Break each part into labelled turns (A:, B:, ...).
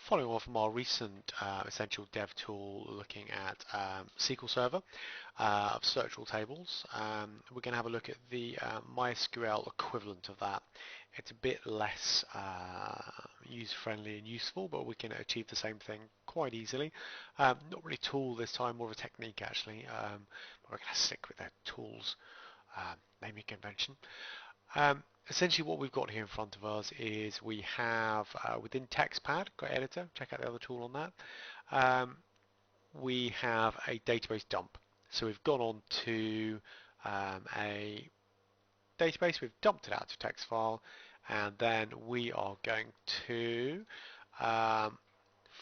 A: Following on from our recent essential dev tool looking at SQL Server of search all tables, we're going to have a look at the MySQL equivalent of that. It's a bit less user-friendly and useful, but we can achieve the same thing quite easily. Not really a tool this time, more of a technique actually. But we're going to stick with the tools naming convention. Essentially what we've got here in front of us is we have within TextPad, got editor, check out the other tool on that, we have a database dump. So we've gone on to a database, we've dumped it out to text file, and then we are going to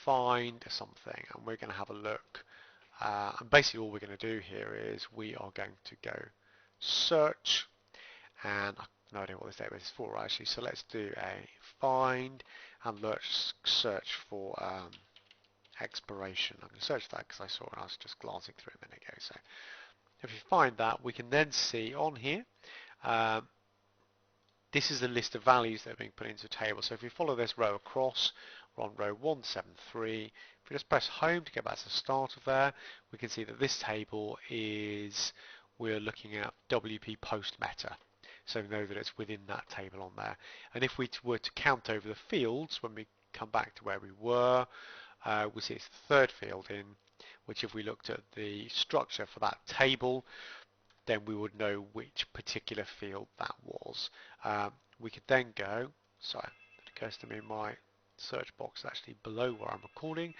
A: find something, and we're going to have a look. And basically all we're going to do here is we are going to go search, and I've no idea what this database is for actually, so let's do a find and let's search for expiration. I'm going to search that because I saw it, I was just glancing through a minute ago. So if you find that, we can then see on here, this is the list of values that are being put into a table. So if we follow this row across, we're on row 173. If we just press home to get back to the start of there, we can see that this table is, we're looking at WP post meta. So we know that it's within that table on there. And if we were to count over the fields, when we come back to where we were, we see it's the third field in, which if we looked at the structure for that table, then we would know which particular field that was. We could then go, sorry, it occurs to me my search box is actually below where I'm recording.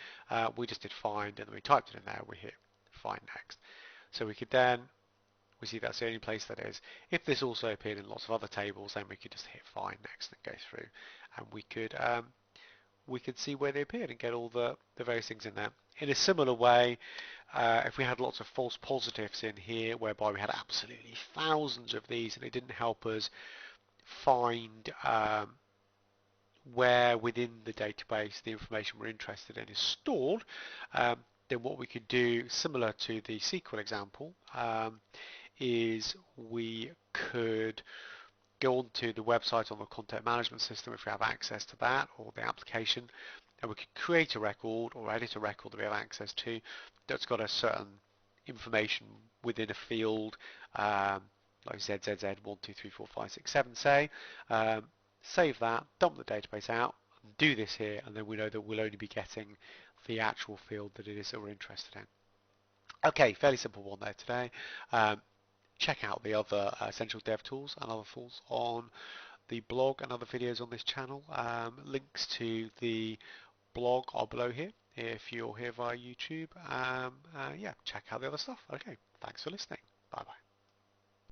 A: We just did find and then we typed it in there, we hit find next. So we could then, we see that's the only place that is. If this also appeared in lots of other tables, then we could just hit find next and go through, and we could see where they appeared and get all the various things in there. In a similar way, if we had lots of false positives in here, whereby we had absolutely thousands of these and it didn't help us find where within the database the information we're interested in is stored, then what we could do, similar to the SQL example, is we could go onto the website on the content management system if we have access to that, or the application, and we could create a record or edit a record that we have access to that's got a certain information within a field, like ZZZ1234567 say, save that, dump the database out, do this here, and then we know that we'll only be getting the actual field that it is that we're interested in. Okay, fairly simple one there today. Check out the other essential dev tools and other tools on the blog and other videos on this channel. Links to the blog are below here if you're here via YouTube. Yeah, check out the other stuff. Okay, thanks for listening. Bye bye.